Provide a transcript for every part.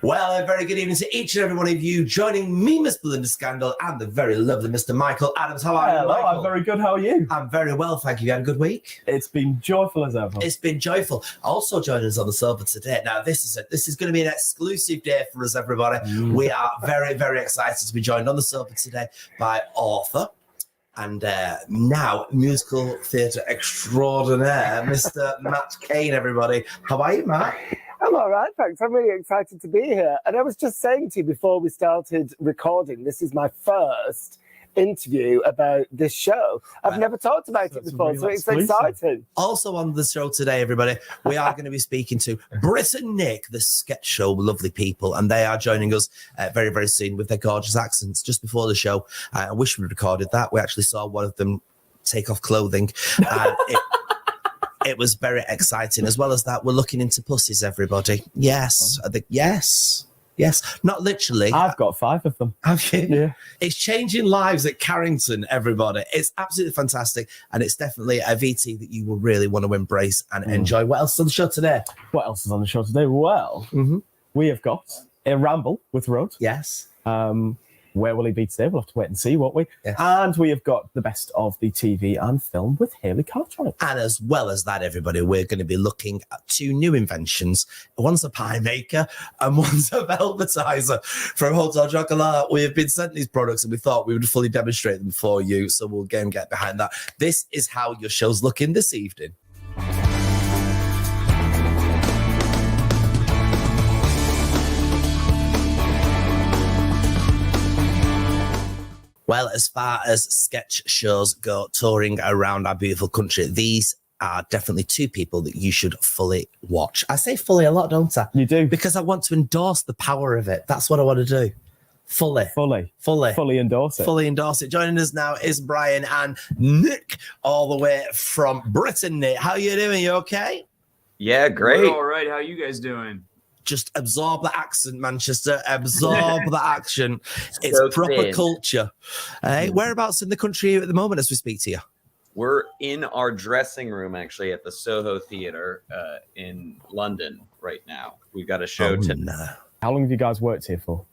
Well, a very good evening to each and every one of you. Joining me, Miss Belinda Scandal, and the very lovely Mr. Michael Adams. How are you, Hello, Michael? I'm very good. How are you? I'm very well, thank you. You had a good week? It's been joyful as ever. It's been joyful. Also joining us on the sofa today. Now, this is going to be an exclusive day for us, everybody. We are very, very excited to be joined on the sofa today by author and now musical theatre extraordinaire, Mr. Matt Cain, everybody. How are you, Matt? I'm all right, thanks. I'm really excited to be here. And I was just saying to you before we started recording, this is my first interview about this show. I've never talked about it before, so it's exciting. Also on the show today, everybody, we are going to be speaking to Britt and Nick, the sketch show lovely people, and they are joining us very, very soon with their gorgeous accents. Just before the show, I wish we recorded that. We actually saw one of them take off clothing. It was very exciting. As well as that, we're looking into pussies, everybody. Yes. Yes. Not literally. I've got 5 of them. Have you? Yeah. It's changing lives at Carrington, everybody. It's absolutely fantastic. And it's definitely a VT that you will really want to embrace and enjoy. What else is on the show today? What else is on the show today? Well, we have got a ramble with Rod. Yes. Where will he be today? We'll have to wait and see, won't we? Yes. And we have got the best of the TV and film with Hayley Cartwright. And as well as that, everybody, we're going to be looking at 2 new inventions. One's a pie maker and one's a velvetizer from Hotel Chocolat. We have been sent these products and we thought we would fully demonstrate them for you. So we'll get behind that. This is how your show's looking this evening. Well, as far as sketch shows go touring around our beautiful country, these are definitely 2 people that you should fully watch. I say fully a lot, don't I? You do. Because I want to endorse the power of it. That's what I want to do. Fully endorse it. Fully endorse it. Joining us now is Brian and Nick, all the way from Britain. Nick, how you doing? You okay? Yeah, great. We're all right. How you guys doing? Just absorb the accent, Manchester. Absorb the action. It's So proper thin. culture. Whereabouts in the country at the moment as we speak to you? We're in our dressing room, actually, at the Soho Theatre in London right now. We've got a show tonight. How long have you guys worked here for?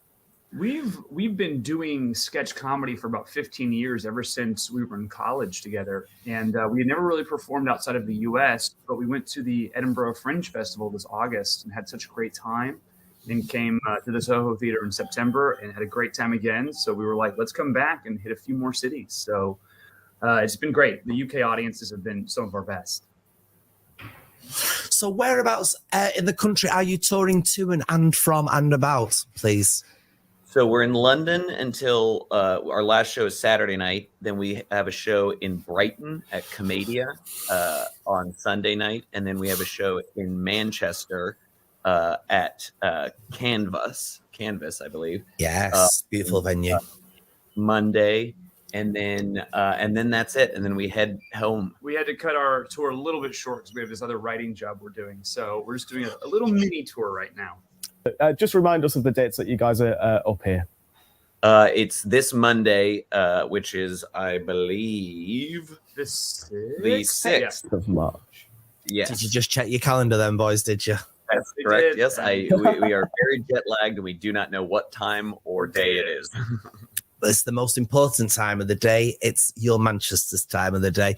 We've been doing sketch comedy for about 15 years, ever since we were in college together. And we had never really performed outside of the U.S., but we went to the Edinburgh Fringe Festival this August and had such a great time. Then came to the Soho Theatre in September and had a great time again. So we were like, let's come back and hit a few more cities. So it's been great. The UK audiences have been some of our best. So whereabouts in the country are you touring to and from and about, please? So we're in London until our last show is Saturday night. Then we have a show in Brighton at Commedia on Sunday night. And then we have a show in Manchester at Canvas, I believe. Yes, beautiful venue. Monday. And then that's it. And then we head home. We had to cut our tour a little bit short because we have this other writing job we're doing. So we're just doing a little mini tour right now. Just remind us of the dates that you guys are up here. It's this Monday, which is, I believe, The 6th Of March. Yes. Did you just check your calendar then, boys? Did you? That's We correct. did. Yes, we are very jet lagged and we do not know what time or day it is. It's the most important time of the day. It's your Manchester's time of the day.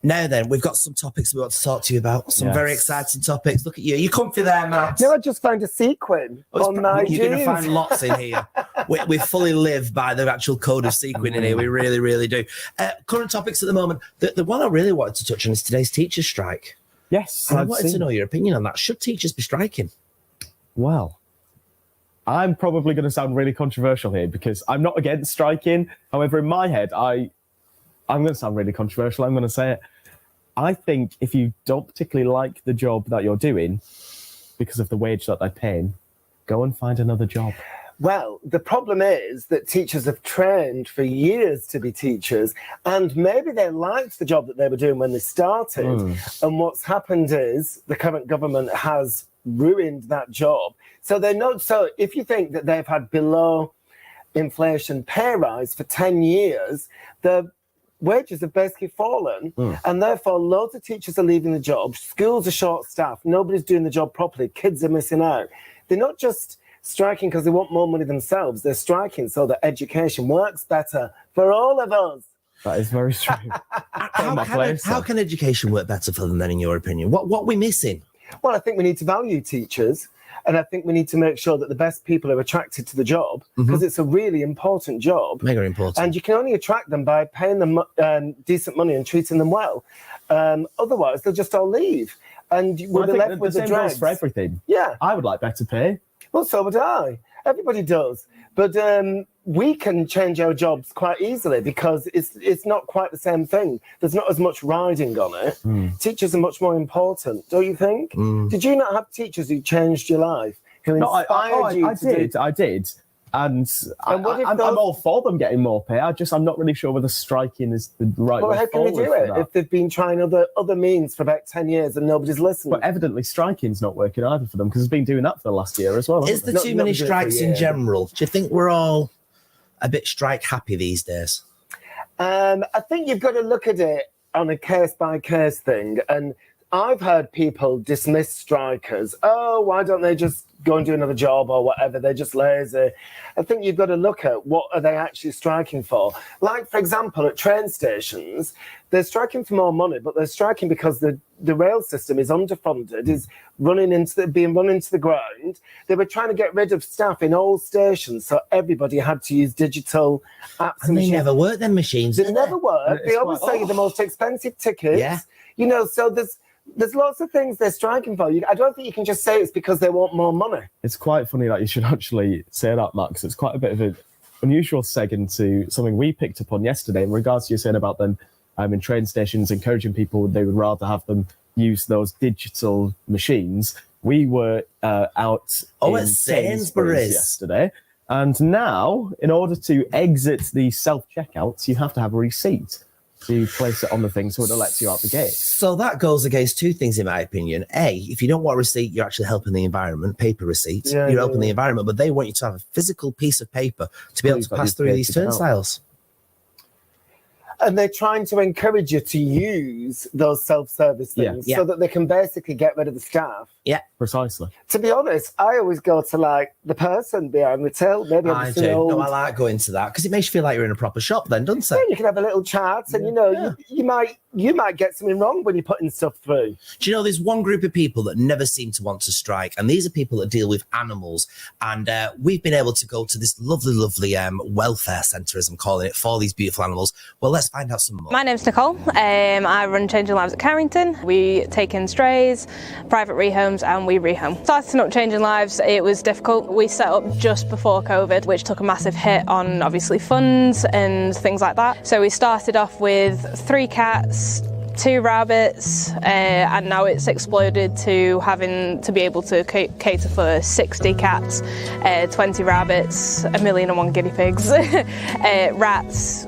Now then, we've got some topics we want to talk to you about. Some very exciting topics. Look at you. You comfy there, Matt? No, I just found a sequin on my You're going to jeans. find lots in here. We fully live by the actual code of sequin in here. We really, really do. Current topics at the moment. The one I really wanted to touch on is today's teacher strike. Yes. And I wanted to know your opinion on that. Should teachers be striking? Well, I'm probably going to sound really controversial here because I'm not against striking. However, in my head, I'm going to sound really controversial. I'm going to say it. I think if you don't particularly like the job that you're doing because of the wage that they're paying, go and find another job. Well, the problem is that teachers have trained for years to be teachers, and maybe they liked the job that they were doing when they started. And what's happened is the current government has ruined that job. So they're not. So if you think that they've had below inflation pay rise for 10 years, the wages have basically fallen, and therefore loads of teachers are leaving the job. Schools are short-staffed. Nobody's doing the job properly. Kids are missing out. They're not just striking because they want more money themselves. They're striking so that education works better for all of us. That is very true. How can education work better for them then, in your opinion? What are we missing? Well, I think we need to value teachers. And I think we need to make sure that the best people are attracted to the job, because it's a really important job. Mega important. And you can only attract them by paying them decent money and treating them well. Otherwise, they'll just all leave. And we'll be left with the dregs. For everything. Yeah. I would like better pay. Well, so would I. Everybody does. But we can change our jobs quite easily because it's not quite the same thing. There's not as much riding on it. Teachers are much more important, don't you think? Did you not have teachers who changed your life, who inspired you to do... I did. And I'm all for them getting more pay. I'm not really sure whether striking is the right way Well, how can they do it if they've been trying other means for about 10 years and nobody's listened? But evidently striking's not working either for them, because it's been doing that for the last year as well. Is there too many strikes in general? Do you think we're all a bit strike happy these days? I think you've got to look at it on a case-by-case thing. And I've heard people dismiss strikers. Oh, why don't they just go and do another job or whatever? They're just lazy. I think you've got to look at what are they actually striking for. Like, for example, at train stations, they're striking for more money, but they're striking because the rail system is underfunded, is being run into the ground. They were trying to get rid of staff in all stations, so everybody had to use digital apps. And they never work, them machines. They never work. They always sell you the most expensive tickets. Yeah. You know, so there's lots of things they're striking for. I don't think you can just say it's because they want more money. It's quite funny that you should actually say that, Max. It's quite a bit of an unusual seg into something we picked up on yesterday in regards to you saying about them in train stations encouraging people, they would rather have them use those digital machines. We were out at Sainsbury's yesterday, and now in order to exit the self-checkouts, you have to have a receipt to place it on the thing so it lets you out the gate. So that goes against two things, in my opinion. A, if you don't want a receipt, you're actually helping the environment. Paper receipts, you're helping the environment, but they want you to have a physical piece of paper to be able to pass through these turnstiles. And they're trying to encourage you to use those self-service things so that they can basically get rid of the staff. Yeah, precisely. To be honest, I always go to like the person behind the till. Maybe I do. No, I like going to that because it makes you feel like you're in a proper shop then, doesn't it? Yeah, you can have a little chat and, you might get something wrong when you're putting stuff through. Do you know, there's one group of people that never seem to want to strike, and these are people that deal with animals. And we've been able to go to this lovely, lovely welfare centre, as I'm calling it, for these beautiful animals. Well, let's find out some more. My name's Nicole. I run Changing Lives at Carrington. We take in strays, private rehomes, and we rehome. Starting up Changing Lives, it was difficult. We set up just before COVID, which took a massive hit on obviously funds and things like that. So we started off with 3 cats, 2 rabbits, and now it's exploded to having to be able to cater for 60 cats, 20 rabbits, 1,001 guinea pigs, rats,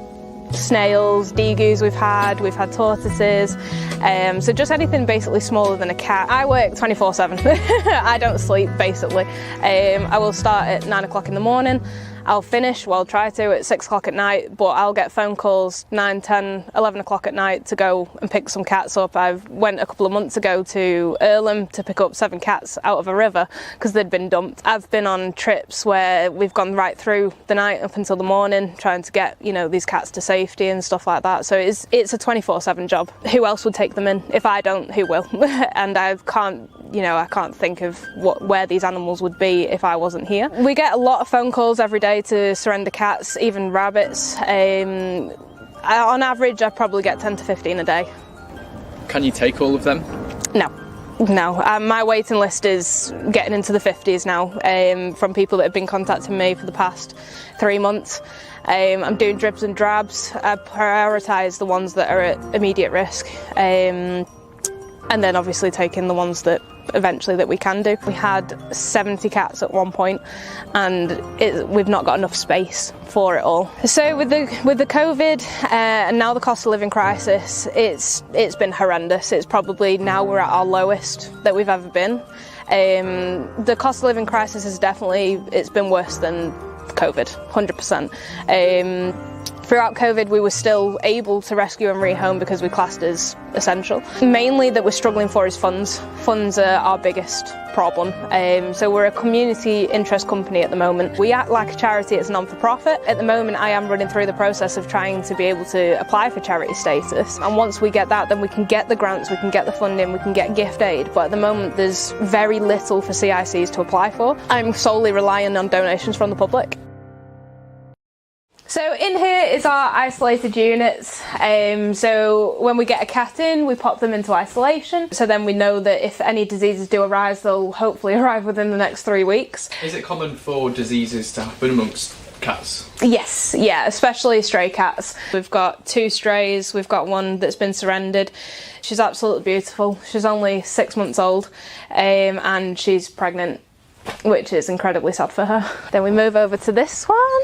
snails, degus we've had tortoises, so just anything basically smaller than a cat. I work 24/7. I don't sleep basically. I will start at 9 o'clock in the morning. I'll finish, try to, at 6 o'clock at night, but I'll get phone calls 9, 10, 11 o'clock at night to go and pick some cats up. I went a couple of months ago to Earlham to pick up 7 cats out of a river because they'd been dumped. I've been on trips where we've gone right through the night up until the morning trying to get, these cats to safety and stuff like that. So it's a 24/7 job. Who else would take them in? If I don't, who will? And I can't think of where these animals would be if I wasn't here. We get a lot of phone calls every day to surrender cats, even rabbits. On average, I probably get 10 to 15 a day. Can you take all of them? No. My waiting list is getting into the 50s now, from people that have been contacting me for the past 3 months. I'm doing dribs and drabs. I prioritise the ones that are at immediate risk, and then obviously taking the ones that eventually that we can do. We had 70 cats at one point, and we've not got enough space for it all. So with the COVID and now the cost of living crisis, it's been horrendous. It's probably now we're at our lowest that we've ever been. The cost of living crisis is it's been worse than COVID, 100%. Throughout COVID, we were still able to rescue and rehome because we classed as essential. Mainly that we're struggling for is funds. Funds are our biggest problem. So we're a community interest company at the moment. We act like a charity, it's a non-for-profit. At the moment, I am running through the process of trying to be able to apply for charity status. And once we get that, then we can get the grants, we can get the funding, we can get gift aid. But at the moment, there's very little for CICs to apply for. I'm solely relying on donations from the public. So in here is our isolated units. So when we get a cat in, we pop them into isolation. So then we know that if any diseases do arise, they'll hopefully arrive within the next 3 weeks. Is it common for diseases to happen amongst cats? Yes, yeah, especially stray cats. We've got 2 strays, we've got one that's been surrendered. She's absolutely beautiful. She's only 6 months old, and she's pregnant, which is incredibly sad for her. Then we move over to this one.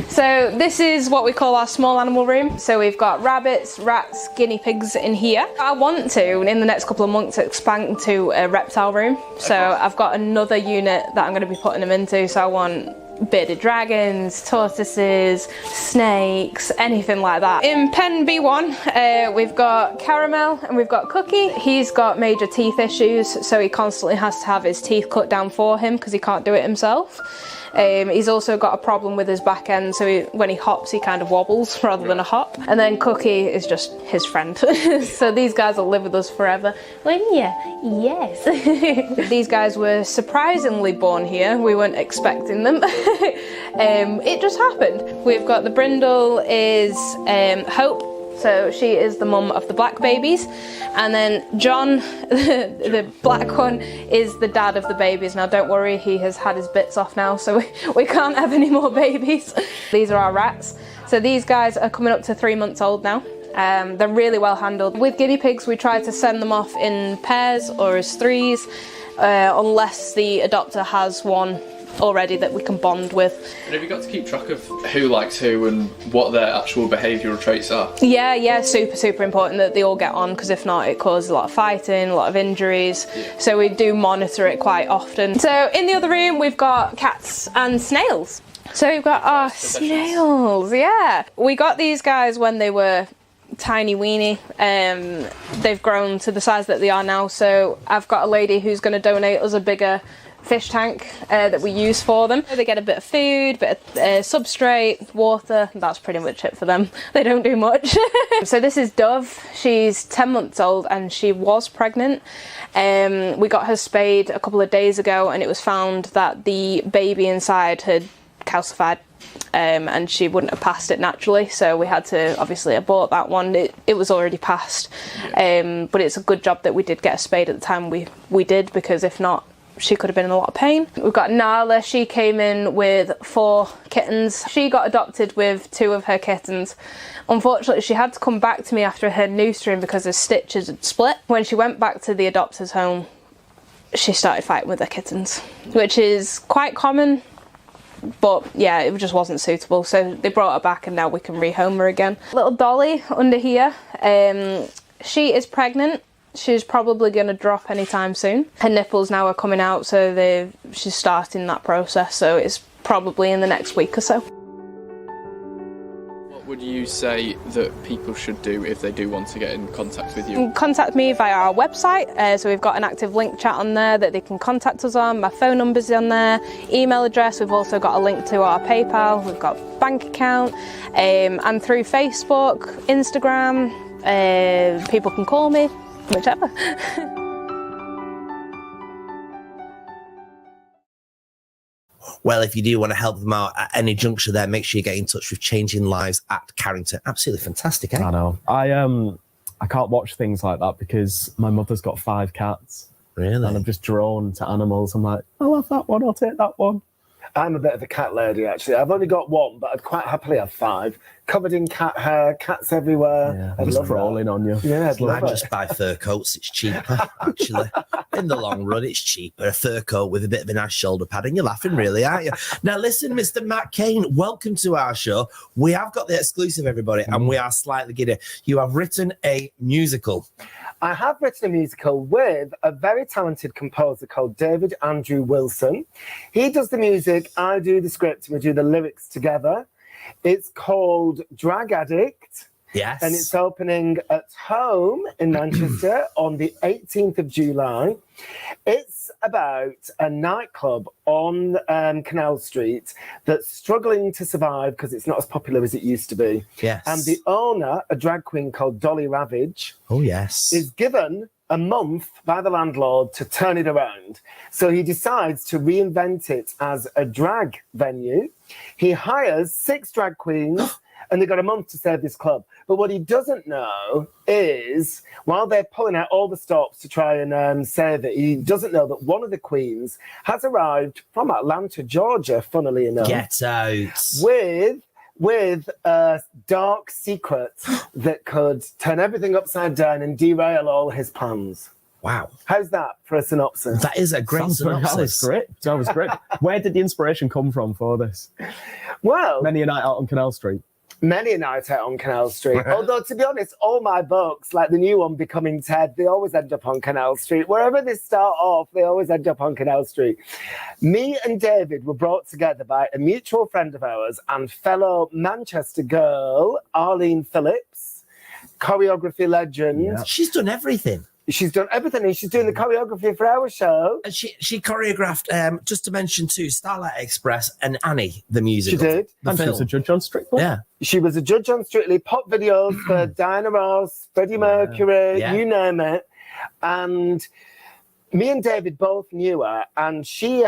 So this is what we call our small animal room. So we've got rabbits, rats, guinea pigs in here. I want to, in the next couple of months, expand to a reptile room. So I've got another unit that I'm going to be putting them into. So I want bearded dragons, tortoises, snakes, anything like that. In pen B1, we've got Caramel and we've got Cookie. He's got major teeth issues, so he constantly has to have his teeth cut down for him because he can't do it himself. He's also got a problem with his back end, so when he hops, he kind of wobbles rather than a hop. And then Cookie is just his friend. So these guys will live with us forever. Wouldn't you? Yes. These guys were surprisingly born here. We weren't expecting them. It just happened. We've got the brindle is Hope. So she is the mum of the black babies, and then John, the black one, is the dad of the babies. Now don't worry, he has had his bits off now, so we can't have any more babies. These are our rats. So these guys are coming up to 3 months old now. They're really well handled. With guinea pigs, we try to send them off in pairs or as threes, unless the adopter has one already that we can bond with. And have you got to keep track of who likes who and what their actual behavioural traits are? Yeah, super important that they all get on, because if not, it causes a lot of fighting, a lot of injuries. Yeah. So we do monitor it quite often. So in the other room, we've got cats and snails. So we've got our snails, yeah. We got these guys when they were tiny weeny. They've grown to the size that they are now. So I've got a lady who's going to donate us a bigger fish tank that we use for them. They get a bit of food, bit of substrate, water, that's pretty much it for them. They don't do much. So this is Dove. She's 10 months old and she was pregnant. We got her spayed a couple of days ago and it was found that the baby inside had calcified. And she wouldn't have passed it naturally, so we had to obviously abort that one. It was already passed, but it's a good job that we did get her spayed at the time we did, because if not, she could have been in a lot of pain. We've got Nala. She came in with 4 kittens. She got adopted with 2 of her kittens. Unfortunately, she had to come back to me after her neutering because her stitches had split. When she went back to the adopter's home, she started fighting with her kittens, which is quite common. But yeah, it just wasn't suitable, so they brought her back and now we can rehome her again. Little Dolly under here, she is pregnant. She's probably going to drop anytime soon. Her nipples now are coming out, so she's starting that process, so it's probably in the next week or so. What would you say that people should do if they do want to get in contact with you? Contact me via our website, so we've got an active link chat on there that they can contact us on. My phone number's on there, email address. We've also got a link to our PayPal, we've got bank account, and through Facebook, Instagram, people can call me. Whichever. Well, if you do want to help them out at any juncture there, make sure you get in touch with Changing Lives at Carrington. Absolutely fantastic, eh? I know. I can't watch things like that because my mother's got 5 cats. Really? And I'm just drawn to animals. I'm like, I'll have that one, I'll take that one. I'm a bit of a cat lady, actually. I've only got 1, but I'd quite happily have 5. Covered in cat hair, cats everywhere. Yeah, just crawling on you. Yeah, I'd love I it. just buy fur coats. It's cheaper, actually. In the long run, it's cheaper. A fur coat with a bit of a nice shoulder padding. You're laughing, really, aren't you? Now, listen, Mr. Matt Cain, welcome to our show. We have got the exclusive, everybody, and we are slightly giddy. You have written a musical. I have written a musical with a very talented composer called David Andrew Wilson. He does the music, I do the script, and we do the lyrics together. It's called Drag Addict. Yes. And it's opening at home in Manchester on the 18th of July. It's about a nightclub on Canal Street that's struggling to survive because it's not as popular as it used to be. Yes. And the owner, a drag queen called Dolly Ravage, Oh, yes. is given a month by the landlord to turn it around. So he decides to reinvent it as a drag venue. He hires 6 drag queens and they've got a month to save this club. But what he doesn't know is, while they're pulling out all the stops to try and save it, he doesn't know that one of the queens has arrived from Atlanta, Georgia, funnily enough. Get out. With a dark secret that could turn everything upside down and derail all his plans. Wow. How's that for a synopsis? That is a great synopsis. That was great. Where did the inspiration come from for this? Well, Many a night out on Canal Street. Many a night out on Canal Street. Although, to be honest, all my books, like the new one, Becoming Ted, they always end up on Canal Street. Wherever they start off, they always end up on Canal Street. Me and David were brought together by a mutual friend of ours and fellow Manchester girl, Arlene Phillips, choreography legend. Yeah. She's done everything. She's done everything, and she's doing the choreography for our show. And she choreographed, just to mention too, Starlight Express and Annie, the musical. She did. The And she was a film. judge on Strictly. Yeah. She was a judge on Strictly, pop videos for Diana Ross, Freddie Mercury, Yeah. you name it. And me and David both knew her, and she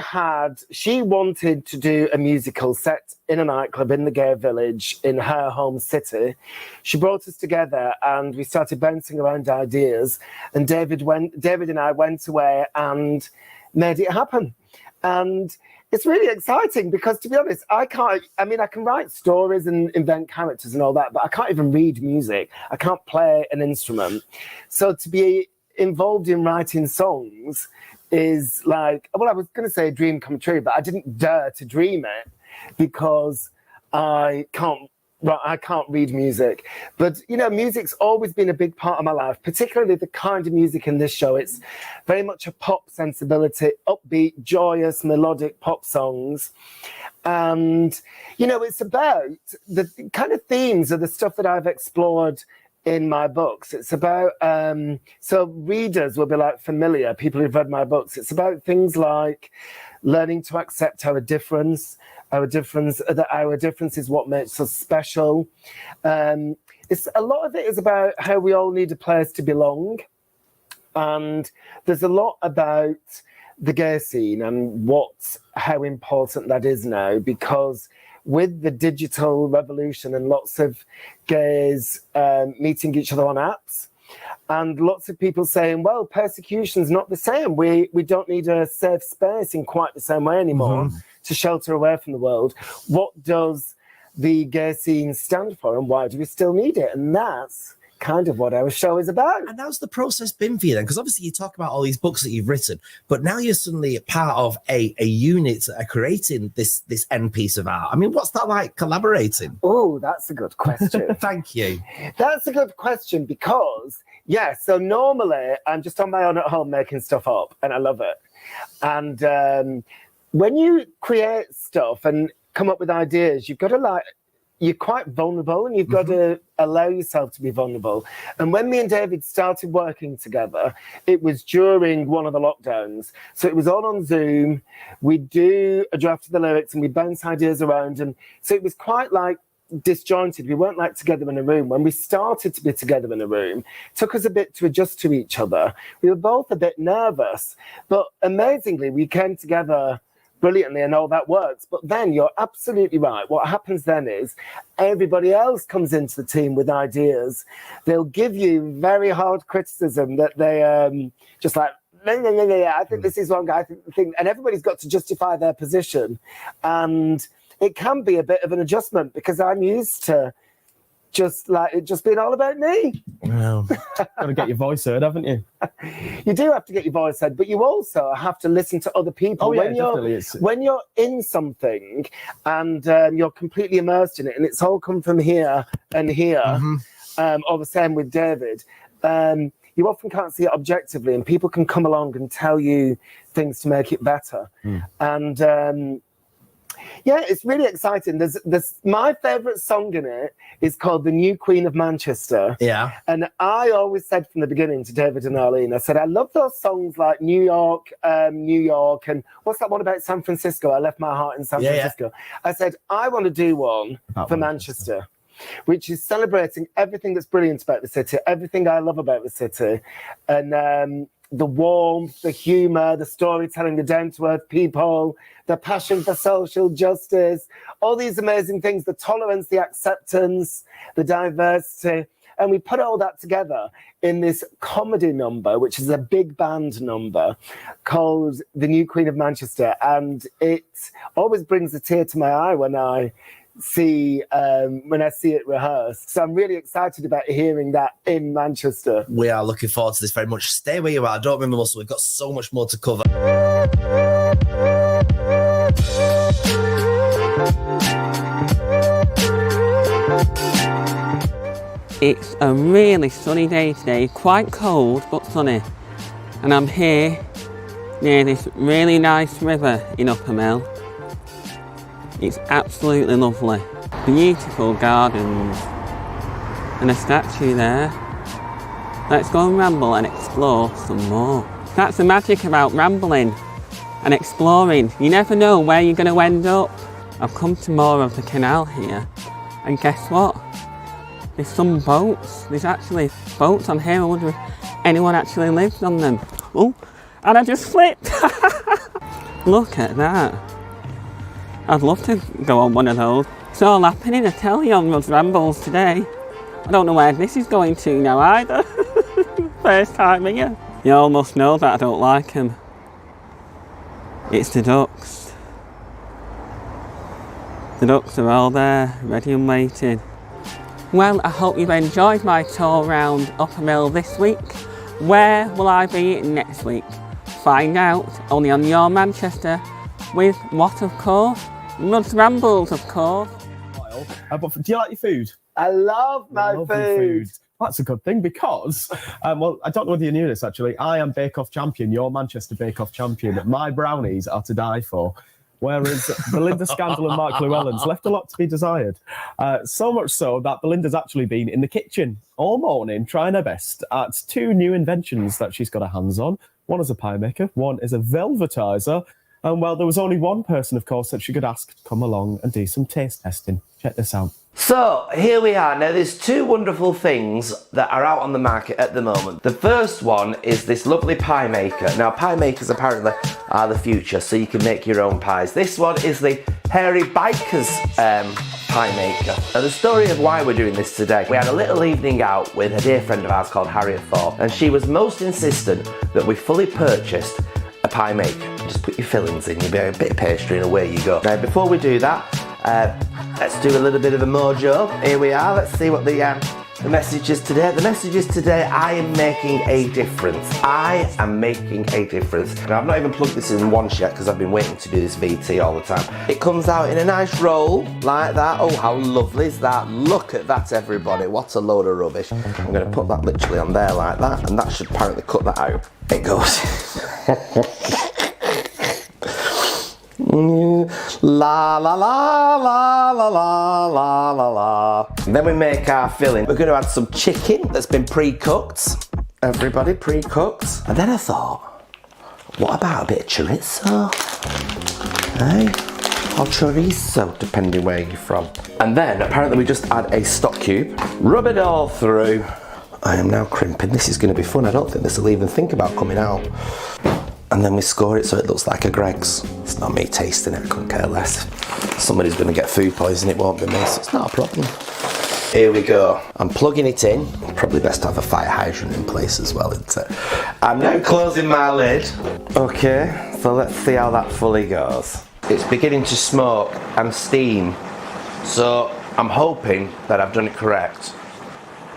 wanted to do a musical set in a nightclub in the gay village in her home city. She brought us together and we started bouncing around ideas, and David and I went away and made it happen. And it's really exciting because, to be honest, I can write stories and invent characters and all that, but I can't even read music. I can't play an instrument. So to be involved in writing songs is like, well, I was going to say a dream come true, but I didn't dare to dream it because I can't read music. But, you know, music's always been a big part of my life, particularly the kind of music in this show. It's very much a pop sensibility, upbeat, joyous, melodic pop songs. And, you know, it's about the kind of themes of the stuff that I've explored in my books. It's about, so readers will be like familiar, people who've read my books. It's about things like learning to accept our difference that our difference is what makes us special. It's a lot of it is about how we all need a place to belong. And there's a lot about the gay scene and how important that is now, because with the digital revolution and lots of gays meeting each other on apps, and lots of people saying, well, persecution's not the same. We don't need a safe space in quite the same way anymore to shelter away from the world. What does the gay scene stand for, and why do we still need it? And that's kind of what our show is about. And how's the process been for you then? Because obviously you talk about all these books that you've written, but now you're suddenly a part of a unit that are creating this end piece of art. I mean, what's that like, collaborating? Oh, that's a good question. Thank you. That's a good question because, so normally I'm just on my own at home making stuff up and I love it. And when you create stuff and come up with ideas, you've got to you're quite vulnerable and you've got to allow yourself to be vulnerable. And when me and David started working together, it was during one of the lockdowns. So it was all on Zoom. We'd do a draft of the lyrics and we'd bounce ideas around. And so it was quite like disjointed. We weren't like together in a room. When we started to be together in a room, it took us a bit to adjust to each other. We were both a bit nervous, but amazingly, we came together brilliantly and all that works. But then you're absolutely right. What happens then is everybody else comes into the team with ideas. They'll give you very hard criticism that they just like, I think this is wrong. I think, and everybody's got to justify their position. And it can be a bit of an adjustment because I'm used to just being all about me. Well, Got to get your voice heard, haven't you? You do have to get your voice heard, but you also have to listen to other people. Oh, yeah, definitely. When you're in something and you're completely immersed in it, and it's all come from here and here, or the same with David, you often can't see it objectively, and people can come along and tell you things to make it better. And yeah, it's really exciting. There's my favourite song in it is called The New Queen of Manchester. Yeah. And I always said from the beginning to David and Arlene, I said, I love those songs like New York, and what's that one about San Francisco? I left my heart in San Francisco. I said, I want to do one for Manchester, which is celebrating everything that's brilliant about the city, everything I love about the city. And the warmth, the humour, the storytelling, the down-to-earth people, the passion for social justice, all these amazing things, the tolerance, the acceptance, the diversity. And we put all that together in this comedy number, which is a big band number called The New Queen of Manchester. And it always brings a tear to my eye when I see it rehearsed. So I'm really excited about hearing that in Manchester. We are looking forward to this very much. Stay where you are. Don't remember muscle. We've got so much more to cover. It's a really sunny day today, quite cold but sunny, and I'm here near this really nice river in Upper Mill. It's absolutely lovely. Beautiful gardens and a statue there. Let's go and ramble and explore some more. That's the magic about rambling and exploring. You never know where you're going to end up. I've come to more of the canal here, and guess what? There's some boats. There's actually boats on here. I wonder if anyone actually lives on them. Oh, and I just flipped. Look at that. I'd love to go on one of those. It's all happening, I tell you, on Rudd's Rambles today. I don't know where this is going to now either. First time here. You all must know that I don't like them. It's the ducks. The ducks are all there, ready and waiting. Well, I hope you've enjoyed my tour around Upper Mill this week. Where will I be next week? Find out only on Your Manchester with what, of course? Rudd's Rambles, of course. But do you like your food? I love my food. That's a good thing because, well, I don't know whether you knew this actually. I am Bake Off champion, Your Manchester Bake Off champion. My brownies are to die for. Whereas Belinda Scandal and Mark Llewellyn's left a lot to be desired. So much so that Belinda's actually been in the kitchen all morning trying her best at two new inventions that she's got her hands on. One is a pie maker, one is a velvetizer. And well, there was only one person, of course, that she could ask to come along and do some taste testing. Check this out. So here we are. Now there's two wonderful things that are out on the market at the moment. The first one is this lovely pie maker. Now pie makers apparently are the future, so you can make your own pies. This one is the Hairy Biker's pie maker. Now the story of why we're doing this today, we had a little evening out with a dear friend of ours called Harriet Thorpe, and she was most insistent that we fully purchased a pie maker. Just put your fillings in, you'll be a bit of pastry and away you go. Now before we do that, let's do a little bit of a mojo. Here we are, let's see what the message is today. The message is today, I am making a difference. I am making a difference. Now I've not even plugged this in once yet because I've been waiting to do this VT all the time. It comes out in a nice roll like that. Oh, how lovely is that? Look at that, everybody. What a load of rubbish. I'm going to put that literally on there like that, and that should apparently cut that out. It goes. La la la la la la la la la. And then we make our filling. We're going to add some chicken that's been pre-cooked. Everybody, pre-cooked. And then I thought, what about a bit of chorizo? Hey? Or chorizo, depending where you're from. And then apparently we just add a stock cube, rub it all through. I am now crimping. This is going to be fun. I don't think this will even think about coming out. And then we score it so it looks like a Greg's. It's not me tasting it, I couldn't care less. Somebody's going to get food poisoning, it won't be me, so it's not a problem. Here we go. I'm plugging it in. Probably best to have a fire hydrant in place as well, isn't it? I'm now closing my lid. Okay, so let's see how that fully goes. It's beginning to smoke and steam, so I'm hoping that I've done it correct.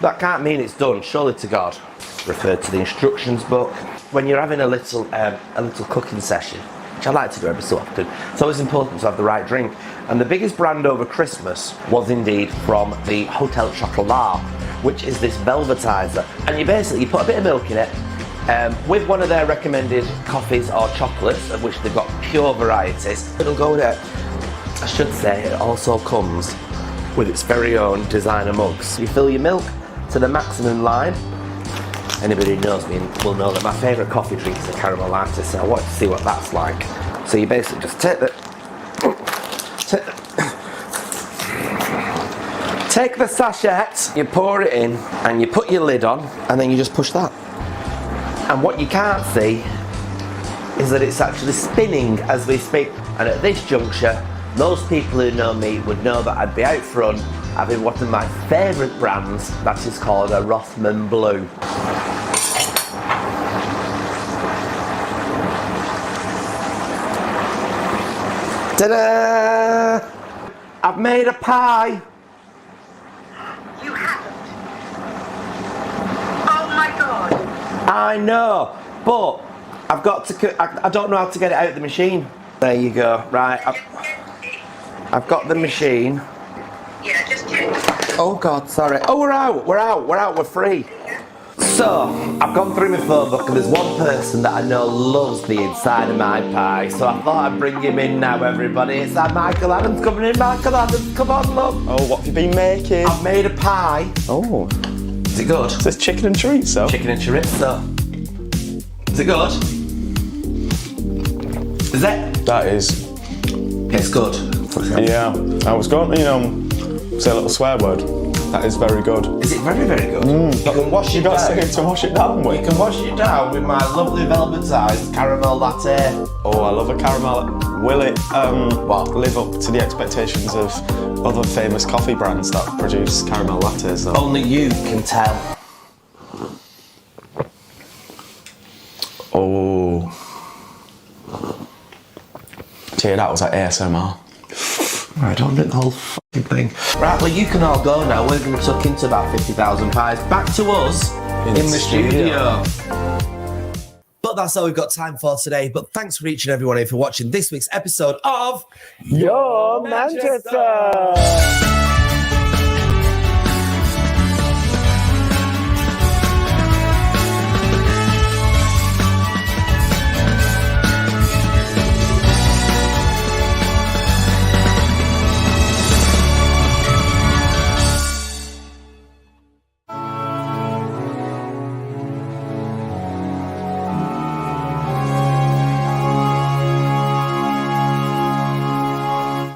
That can't mean it's done, surely to God. Refer to the instructions book. When you're having a little cooking session, which I like to do every so often, it's always important to have the right drink. And the biggest brand over Christmas was indeed from the Hotel Chocolat, which is this velvetizer. And you put a bit of milk in it with one of their recommended coffees or chocolates, of which they've got pure varieties. It'll go there. I should say it also comes with its very own designer mugs. You fill your milk to the maximum line. Anybody who knows me will know that my favourite coffee drink is a caramel latte, so I wanted to see what that's like. So you basically just take the sachet, you pour it in, and you put your lid on, and then you just push that. And what you can't see is that it's actually spinning as we speak. And at this juncture, most people who know me would know that I'd be out front having one of my favourite brands, that is called a Rothman Blue. Ta-da! I've made a pie. You haven't? Oh my God. I know, but I've got to, I don't know how to get it out of the machine. There you go, right. I've got the machine. Yeah, just check. Oh God, sorry. Oh, we're free. So, I've gone through my phone book and there's one person that I know loves the inside of my pie, so I thought I'd bring him in now, everybody. It's that Michael Adams coming in. Michael Adams, come on, look. Oh, what have you been making? I've made a pie. Oh. Is it good? It says chicken and chorizo. Chicken and chorizo. Is it good? Is it? That is. It's good. Yeah. I was going to, say a little swear word. That is very good. Is it very, very good? You can wash it down. You got something to wash it down with. You can wash it down with my lovely velvetized caramel latte. Oh, I love a caramel. Will it live up to the expectations of other famous coffee brands that produce caramel lattes? Though? Only you can tell. Oh. Gee, that was like ASMR. I don't do the whole fucking thing. Right, well, you can all go now. We're going to tuck into about 50,000 pies. Back to us in the studio. But that's all we've got time for today. But thanks for each and every one of you for watching this week's episode of Your Manchester.